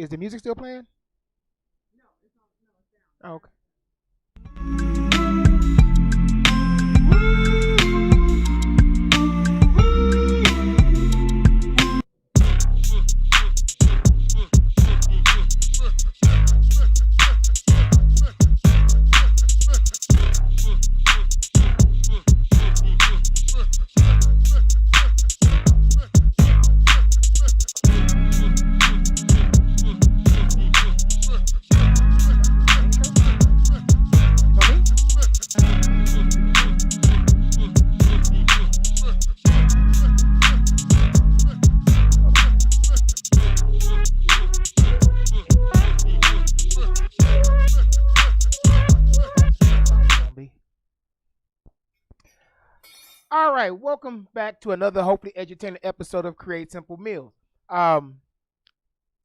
Is the music still playing? Oh, okay. All right, welcome back to another hopefully edutaining episode of Create Simple Meals. Um,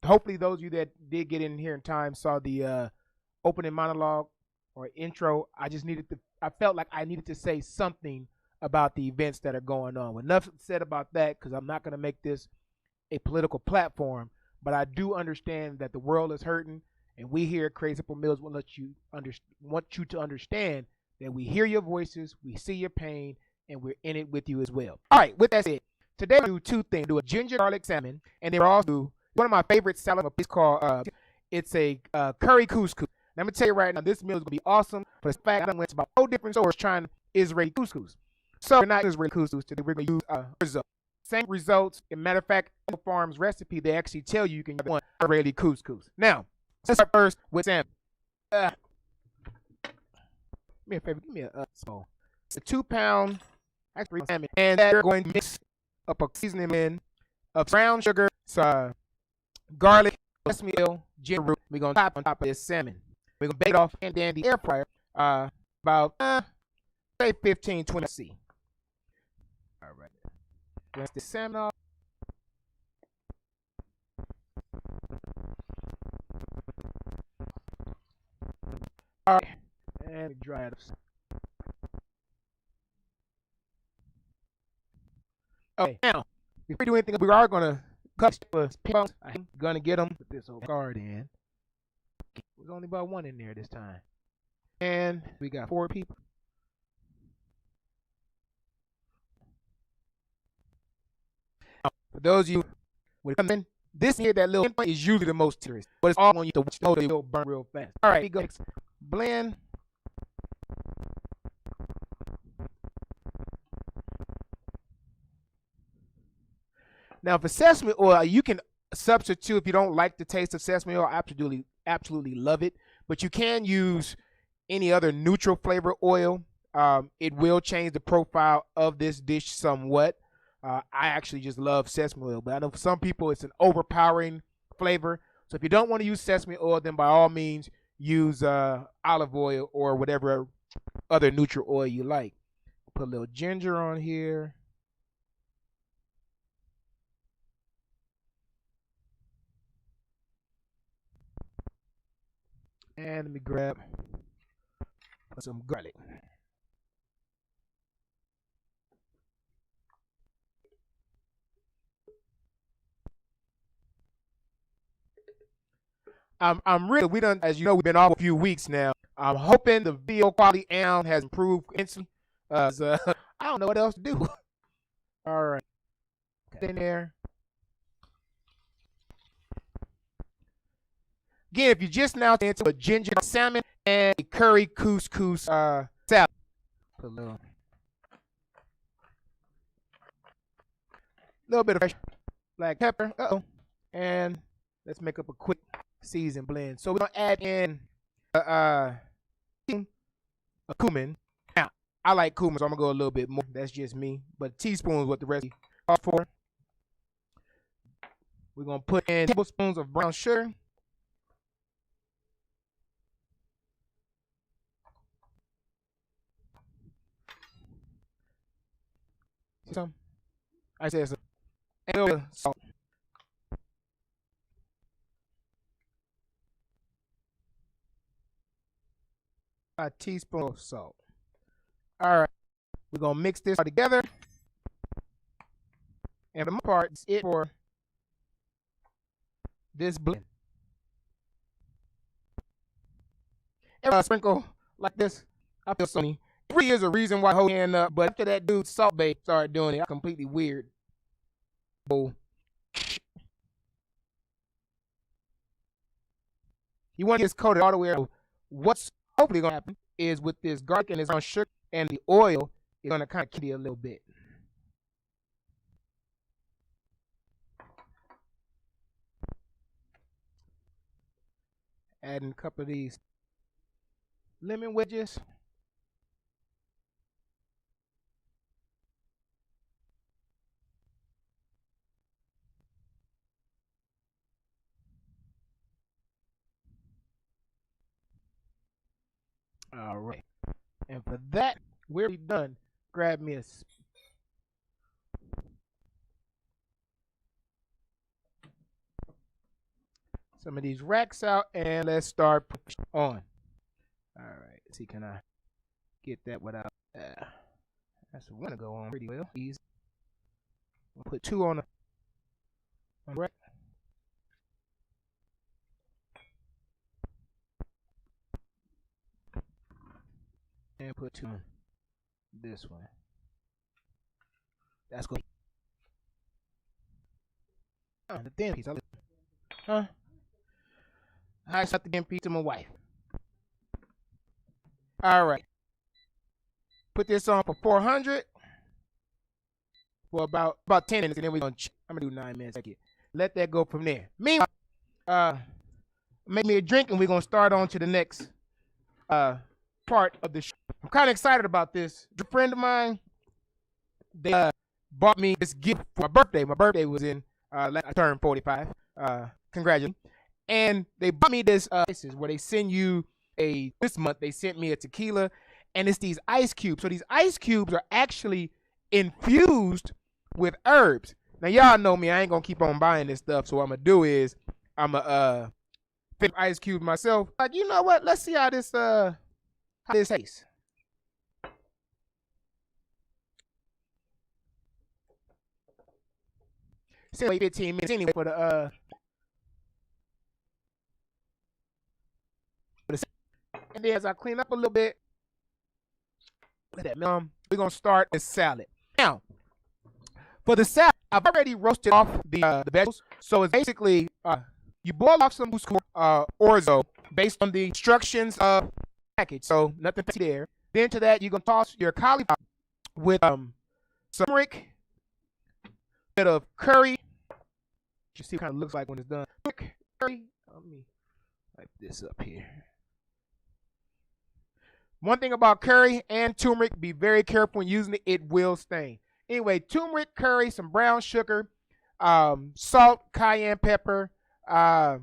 Hopefully those of you that did get in here in time saw the opening monologue or intro. I felt like I needed to say something about the events that are going on. Enough said about that because I'm not going to make this a political platform, but I do understand that the world is hurting, and we here at Create Simple Meals want you to understand that we hear your voices, we see your pain, and we're in it with you as well. All right, with that said, today we'll do two things. Do a ginger garlic salmon, and then we'll also do one of my favorite salads, a piece called, it's a curry couscous. Let me tell you right now, this meal is going to be awesome for the fact I went to about 4 different stores trying Israeli couscous. So we're not Israeli couscous today. We're going to use results. Same results. As a matter of fact, on the farm's recipe, they actually tell you can get one Israeli couscous. Now, let's start first with salmon. Do me a favor, give me so it's a 2-pound actually salmon, and we're going to mix up a seasoning in of brown sugar, garlic, sesame oil, ginger root. We're going to top on top of this salmon. We're going to bake it off and then the air fryer about say 15-20 C. All right. Rinse the salmon off. All right. And dry it up. Okay, now, before we do anything, we are going to cut bones. I'm going to get them with this old card in. There's only about one in there this time. And we got 4 people. Now, for those of you who come in, this here, that little point is usually the most serious, but it's all on you to watch know that it will burn real fast. All right, we go. Blend. Now, for sesame oil, you can substitute if you don't like the taste of sesame oil. Absolutely love it. But you can use any other neutral flavor oil. It will change the profile of this dish somewhat. I actually just love sesame oil, but I know for some people it's an overpowering flavor. So if you don't want to use sesame oil, then by all means use olive oil or whatever other neutral oil you like. Put a little ginger on here. And let me grab some garlic. We done, as you know, we've been off a few weeks now. I'm hoping the video quality and has improved instantly. I don't know what else to do. All right, cut in there. Again, if you just now into a ginger salmon and a curry couscous salad, put a little bit of fresh black pepper. And let's make up a quick season blend. So we're gonna add in a cumin. Now, I like cumin, so I'm gonna go a little bit more. That's just me, but a teaspoon is what the recipe calls for. We're gonna put in tablespoons of brown sugar. Some, I said some, and a little salt. A teaspoon of salt. All right, we're gonna mix this all together. And for the most part, it's it for this blend. sprinkle like this, I feel so. It really is a reason why I hold hand up, but after that dude Salt Bay started doing it, I completely weird. So you want to get this coated all the way around. What's hopefully gonna happen is with this garlic and this brown sugar and the oil is gonna kind of kill you a little bit. Adding a couple of these lemon wedges. All right. And for that, we're done. Grab me some of these racks out and let's start on. All right. Let's see, can I get that without? That's what I want to go on pretty well. Easy. We'll put two on the rack. And put two on this one. That's good. Oh, the thin piece. Huh? I shot the thin piece to my wife. All right. Put this on for 400 for about 10 minutes, and then we're gonna. I'm gonna do 9 minutes. Let that go from there. Meanwhile, make me a drink, and we're gonna start on to the next part of the show. I'm kind of excited about this. A friend of mine, they bought me this gift for my birthday. My birthday was in I turned 45. Congratulations. And they bought me this where they send you this month they sent me a tequila, and it's these ice cubes. So these ice cubes are actually infused with herbs. Now y'all know me, I ain't gonna keep on buying this stuff. So what I'm gonna do is I'm gonna pick ice cubes myself. Like, you know what? Let's see how this tastes. It's only 15 minutes anyway for the and then as I clean up a little bit, look at that, we're gonna start the salad. Now, for the salad, I've already roasted off the vegetables. So it's basically you boil off some couscous orzo based on the instructions of the package. So nothing fancy there. Then to that, you're gonna toss your cauliflower with some turmeric, a bit of curry. You see what it kind of looks like when it's done. Curry. Let me wipe this up here. One thing about curry and turmeric, be very careful when using it. It will stain. Anyway, turmeric, curry, some brown sugar, salt, cayenne pepper, and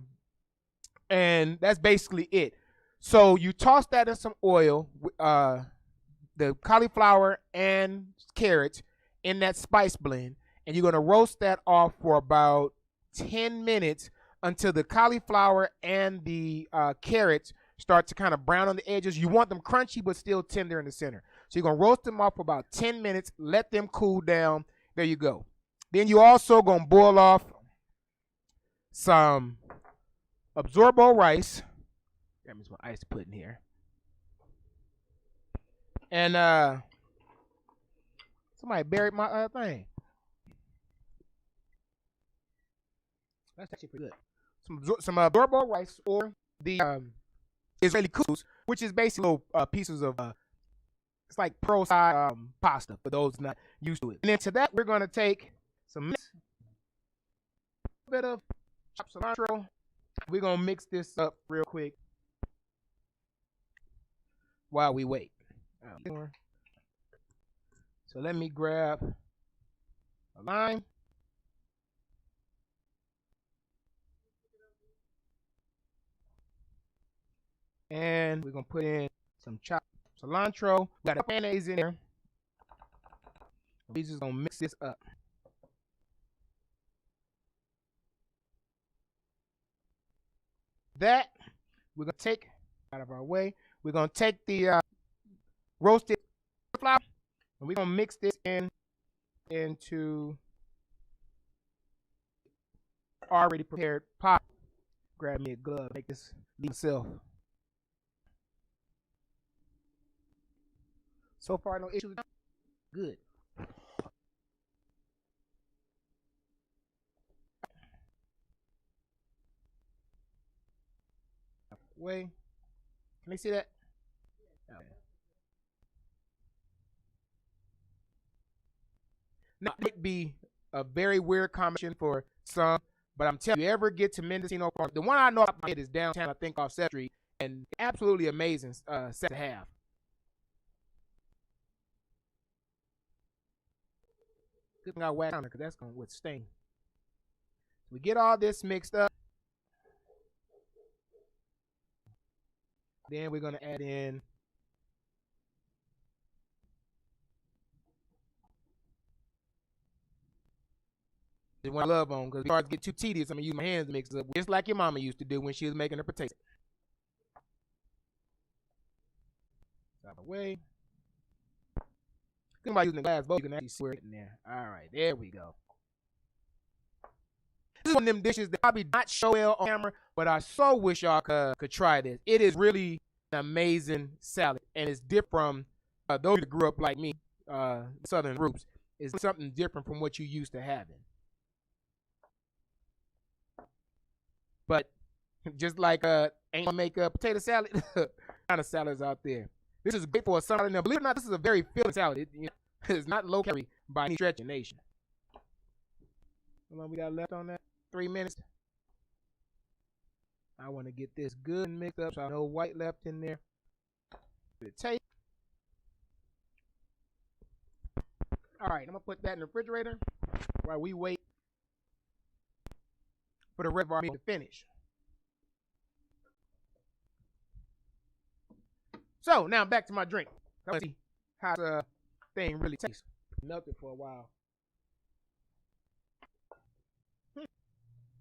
that's basically it. So you toss that in some oil, the cauliflower and carrots in that spice blend, and you're going to roast that off for about 10 minutes until the cauliflower and the carrots start to kind of brown on the edges. You want them crunchy but still tender in the center. So you're going to roast them off for about 10 minutes, let them cool down. There you go. Then you also going to boil off some absorbo rice. Got me some ice to put in here. And somebody buried my thing. That's actually pretty good. Some absorbo rice or the Israeli couscous, which is basically little pieces of it's like pearl-sized pasta for those not used to it. And then to that, we're going to take some bit of chopped cilantro. We're going to mix this up real quick while we wait. So let me grab a lime. And we're going to put in some chopped cilantro. We got a mayonnaise in there. We're just going to mix this up. That we're going to take out of our way. We're going to take the roasted flour, and we're going to mix this into already prepared pot. Grab me a glove, make this myself. So far, no issues. Good. Way. Can they see that? Okay. Now, it might be a very weird combination for some, but I'm telling you, ever get to Mendocino Farms, the one I know off my head is downtown, I think off 7th Street, and absolutely amazing set to have. Good thing I whacked down because that's going to withstand. We get all this mixed up. Then we're going to add in the one I love on, because if it get too tedious, I'm going to use my hands to mix it up, just like your mama used to do when she was making her potatoes. Out of the way. Think about using the glass bowl, you can actually swear it in there. All right, there we go. This is one of them dishes that probably not show well on camera, but I so wish y'all could try this. It is really an amazing salad, and it's different from those that grew up like me, Southern roots. It's something different from what you used to having. But just like ain't gonna make a potato salad, kind of salads out there. This is great for a summer. Now, believe it or not, this is a very filling salad. It's not low calorie by any stretch of the nation. How long we got left on that? 3 minutes. I want to get this good and mixed up so I no white left in there. Tape. All right, I'm gonna put that in the refrigerator while we wait for the rest of our meat to finish. So now back to my drink. Let's see how the thing really tastes. Melted for a while.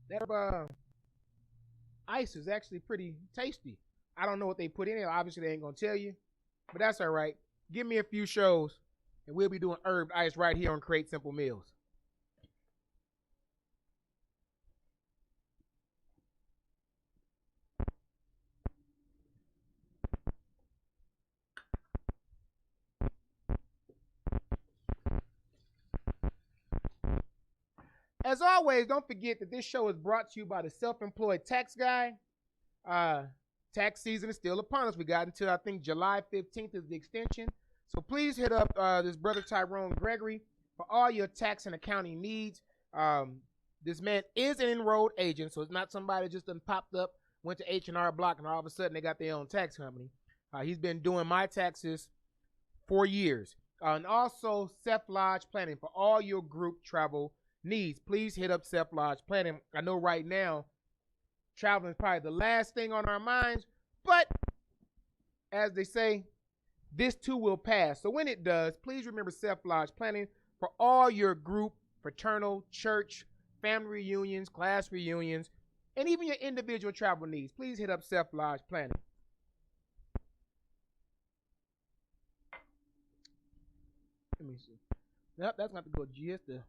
That ice is actually pretty tasty. I don't know what they put in it. Obviously, they ain't gonna tell you, but that's all right. Give me a few shows, and we'll be doing herb ice right here on Create Simple Meals. As always, don't forget that this show is brought to you by the Self-Employed Tax Guy. Tax season is still upon us. We got until, I think, July 15th is the extension. So please hit up this brother Tyrone Gregory for all your tax and accounting needs. This man is an enrolled agent, so it's not somebody just done popped up, went to H&R Block, and all of a sudden they got their own tax company. He's been doing my taxes for years. And also Seth Lodge Planning for all your group travel needs. Please hit up Seth Lodge Planning. I know right now traveling is probably the last thing on our minds, but as they say, this too will pass. So when it does, please remember Seth Lodge Planning for all your group, fraternal, church, family reunions, class reunions, and even your individual travel needs. Please hit up Seth Lodge Planning. Let me see. Nope, that's not to go just a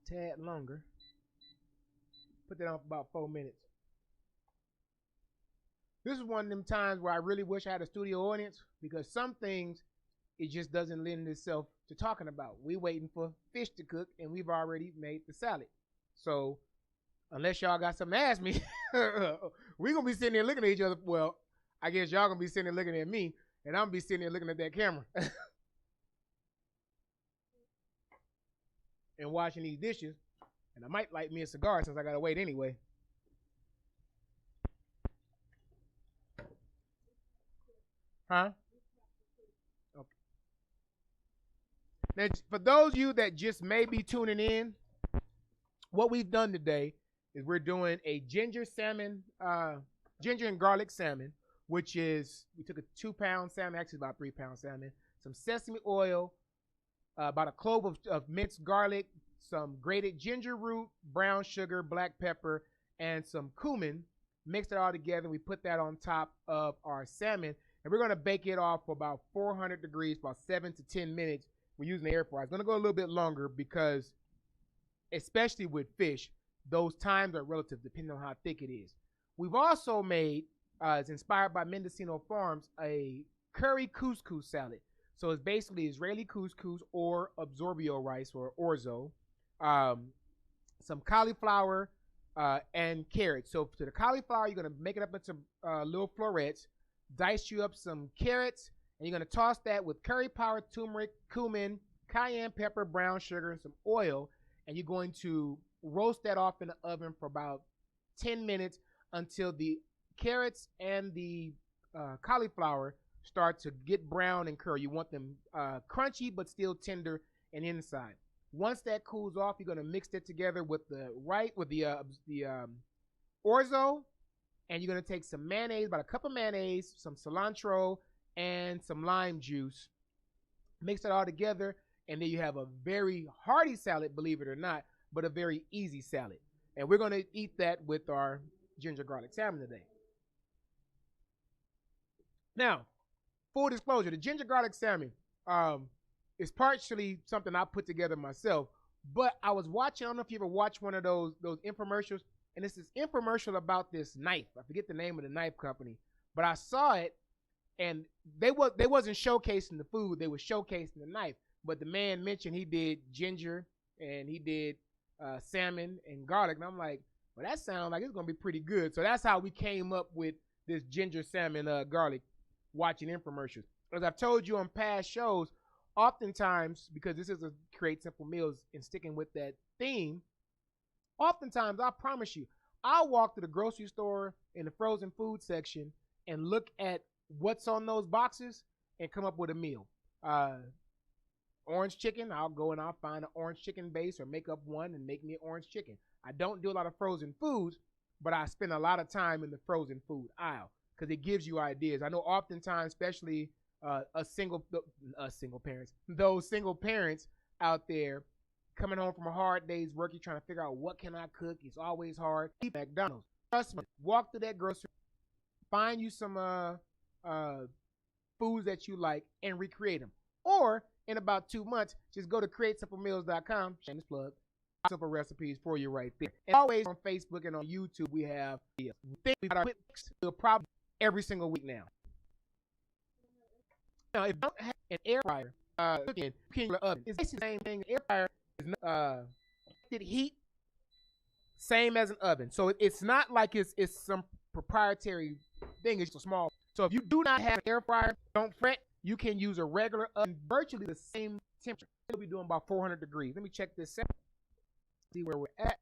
tad longer. Put that on for about 4 minutes. This is one of them times where I really wish I had a studio audience, because some things it just doesn't lend itself to talking about. We waiting for fish to cook, and we've already made the salad. So unless y'all got something to ask me, we're gonna be sitting there looking at each other. Well, I guess y'all gonna be sitting there looking at me, and I'm gonna be sitting there looking at that camera and washing these dishes. And I might light me a cigar since I gotta wait anyway. Huh? Okay. Now, for those of you that just may be tuning in, what we've done today is we're doing a ginger and garlic salmon, which is, we took a 2-pound salmon, actually about 3-pound salmon, some sesame oil, about a clove of minced garlic, some grated ginger root, brown sugar, black pepper, and some cumin. Mix it all together. We put that on top of our salmon, and we're going to bake it off for about 400 degrees, about 7 to 10 minutes. We're using the air fryer. It's going to go a little bit longer because, especially with fish, those times are relative depending on how thick it is. We've also made, it's inspired by Mendocino Farms, a curry couscous salad. So it's basically Israeli couscous or absorbio rice or orzo, um, some cauliflower, and carrots. So to the cauliflower, you're gonna make it up into little florets. Dice you up some carrots, and you're gonna toss that with curry powder, turmeric, cumin, cayenne pepper, brown sugar, and some oil, and you're going to roast that off in the oven for about 10 minutes until the carrots and the cauliflower start to get brown and curl. You want them crunchy but still tender and inside. Once that cools off, you're gonna mix that together with the orzo, and you're gonna take some mayonnaise, about a cup of mayonnaise, some cilantro, and some lime juice. Mix it all together, and then you have a very hearty salad, believe it or not, but a very easy salad. And we're gonna eat that with our ginger garlic salmon today. Now, full disclosure, the ginger garlic salmon is partially something I put together myself, but I was watching, I don't know if you ever watched one of those infomercials, and it's this infomercial about this knife. I forget the name of the knife company, but I saw it, and they wasn't showcasing the food, they were showcasing the knife. But the man mentioned he did ginger and he did salmon and garlic, and I'm like, well, that sounds like it's gonna be pretty good. So that's how we came up with this ginger salmon garlic, watching infomercials. As I've told you on past shows, oftentimes, because this is a Create Simple Meals and sticking with that theme, oftentimes, I promise you, I'll walk to the grocery store in the frozen food section and look at what's on those boxes and come up with a meal. Orange chicken, I'll go and I'll find an orange chicken base or make up one and make me an orange chicken. I don't do a lot of frozen foods, but I spend a lot of time in the frozen food aisle because it gives you ideas. I know oftentimes, especially those single parents out there coming home from a hard day's work, you're trying to figure out what can I cook. It's always hard. Eat McDonald's. Trust me, walk through that grocery, find you some foods that you like and recreate them. Or in about 2 months, just go to createsimplemeals.com, shameless plug, simple recipes for you right there. And always on Facebook and on YouTube, we have things we got our we'll probably every single week now. Now, if you don't have an air fryer, cooking oven, it's the same thing. Air fryer is heat, same as an oven. So it's not like it's some proprietary thing. It's just small. So if you do not have an air fryer, don't fret. You can use a regular oven, virtually the same temperature. It'll be doing about 400 degrees. Let me check this out. See where we're at.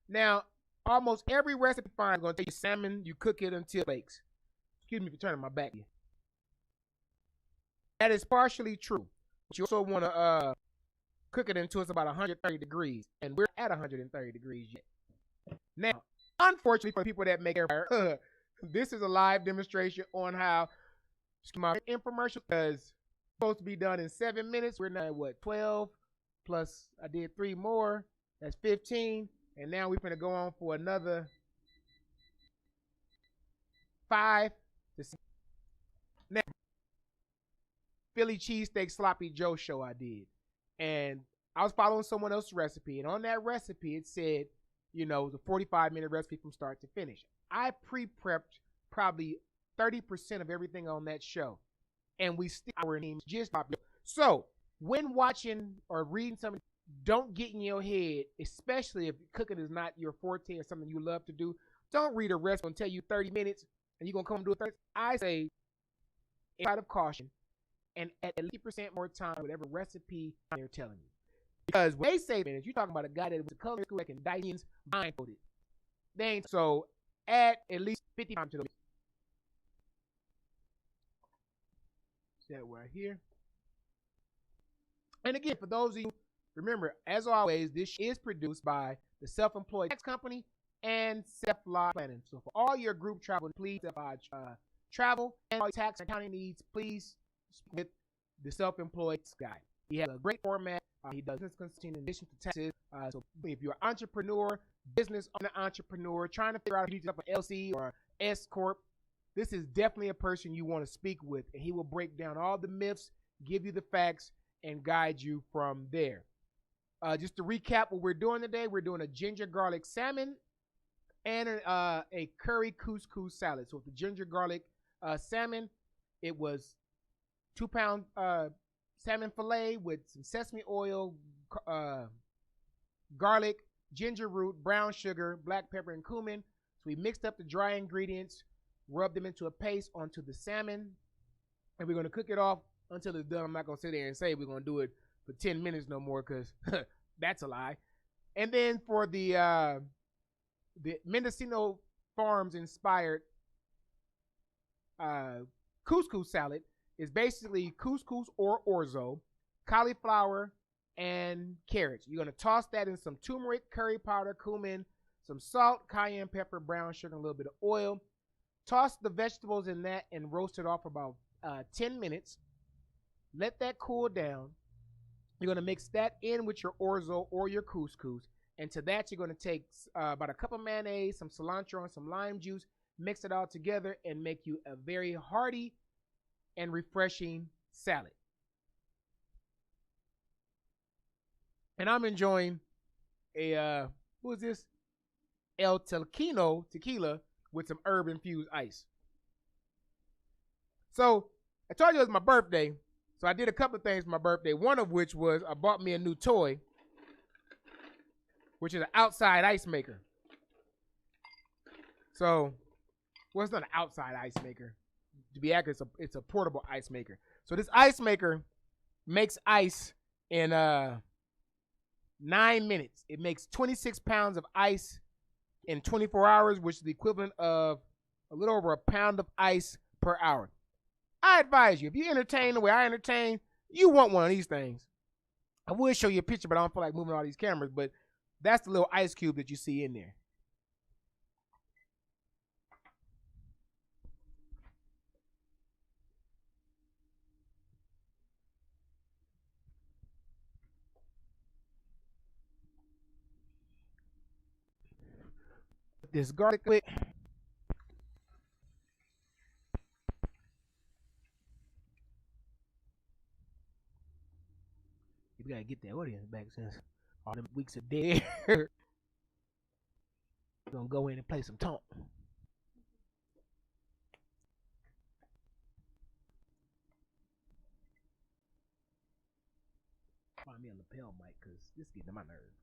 Now, almost every recipe I'm going to take your salmon, you cook it until it bakes. Excuse me for turning my back here. That is partially true. But you also want to cook it until it's about 130 degrees. And we're at 130 degrees yet. Now, unfortunately for people that make air fryer, this is a live demonstration on how my infomercial is supposed to be done in 7 minutes. We're now at what, 12? Plus I did 3 more. That's 15. And now we're going to go on for another 5 to 6. Now, Philly cheesesteak sloppy Joe show I did. And I was following someone else's recipe. And on that recipe, it said, you know, the 45-minute recipe from start to finish. I pre-prepped probably 30% of everything on that show. And we still our names just popular. So when watching or reading something, don't get in your head, especially if cooking is not your forte or something you love to do. Don't read a recipe and tell you 30 minutes and you're going to come and do it 30. I say, out of caution, and at least 50% more time with every recipe they're telling you. Because when they say minutes, you're talking about a guy that was a culinary school and Diane's blindfolded. They ain't so add at least 50 times to the that right here. And again, for those of you, remember, as always, this is produced by the Self-Employed Tax Company and Self-Lodge Planning. So for all your group travel, please travel and all your tax and accounting needs, please with the Self-Employed guy. He has a great format. He does business consulting in addition to taxes. So if you're an entrepreneur, business owner, entrepreneur, trying to figure out if you need to set up an LC or S Corp, this is definitely a person you want to speak with, and he will break down all the myths, give you the facts, and guide you from there. Just to recap what we're doing today, we're doing a ginger garlic salmon and a curry couscous salad. So with the ginger garlic salmon, it was 2 pound salmon fillet with some sesame oil, garlic, ginger root, brown sugar, black pepper, and cumin. So we mixed up the dry ingredients, rubbed them into a paste onto the salmon, and we're going to cook it off until it's done. I'm not going to sit there and say we're going to do it for 10 minutes no more because that's a lie. And then for the Mendocino Farms inspired couscous salad is basically couscous or orzo, cauliflower, and carrots. You're going to toss that in some turmeric, curry powder, cumin, some salt, cayenne pepper, brown sugar, and a little bit of oil. Toss the vegetables in that and roast it off for about 10 minutes. Let that cool down. You're going to mix that in with your orzo or your couscous. And to that, you're going to take about a cup of mayonnaise, some cilantro, and some lime juice. Mix it all together and make you a very hearty and refreshing salad. And I'm enjoying a, who is this? El Telquino tequila with some herb infused ice. So I told you it was my birthday. So I did a couple of things for my birthday. One of which was I bought me a new toy, which is an outside ice maker. So, well, it's not an outside ice maker. To be accurate, it's a portable ice maker. So this ice maker makes ice in 9 minutes. It makes 26 pounds of ice in 24 hours, which is the equivalent of a little over a pound of ice per hour. I advise you, if you entertain the way I entertain, you want one of these things. I would show you a picture, but I don't feel like moving all these cameras, but that's the little ice cube that you see in there. This garlic with you gotta get that audience back since all them weeks are dead. We're gonna go in and play some taunt. Find me a lapel mic because this is getting on my nerves.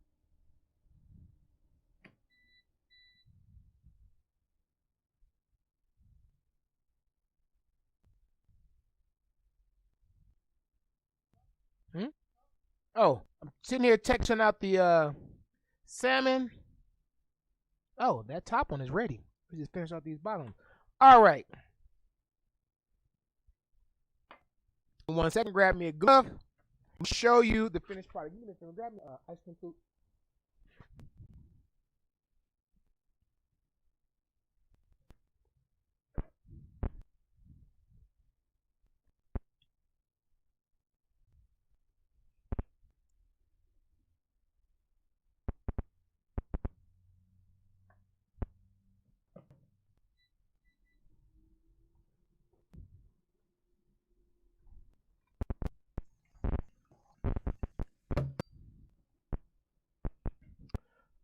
Hmm? Oh, I'm sitting here texting out the salmon. Oh, that top one is ready. We just finished off these bottoms. All right. 1 second, grab me a glove. Show you the finished product. Give me this. Grab me ice cream food.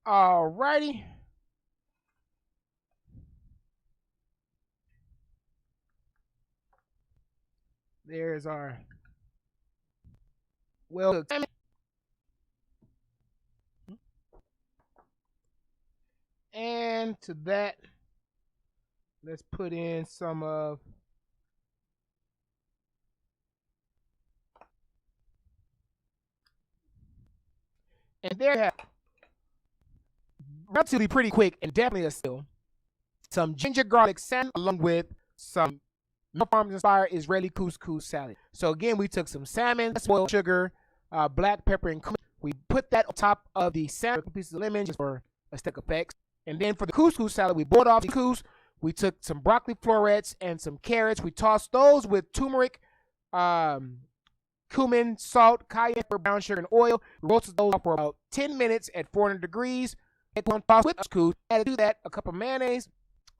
All righty. There's our well cooked. And to that, let's put in some of and there you have relatively pretty quick and definitely a still some ginger garlic salmon along with some Farms inspired Israeli couscous salad. So again, we took some salmon, oil, sugar, black pepper, and cumin. We put that on top of the salmon, pieces of lemon just for aesthetic effects. And then for the couscous salad, we boiled off the couscous. We took some broccoli florets and some carrots. We tossed those with turmeric, cumin, salt, cayenne pepper, brown sugar, and oil. We roasted those for about 10 minutes at 400 degrees. Tossed with couscous. Added to that a cup of mayonnaise,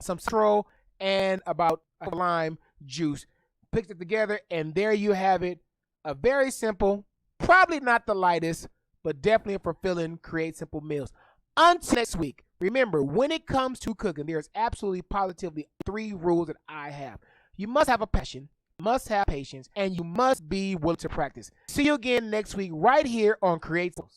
some cilantro, and about a lime juice. Picked it together, and there you have it. A very simple, probably not the lightest, but definitely a fulfilling Create Simple Meals. Until next week, Remember, when it comes to cooking, there's absolutely positively 3 rules that I have. You must have a passion, must have patience, and you must be willing to practice. See you again next week right here on Create Simple.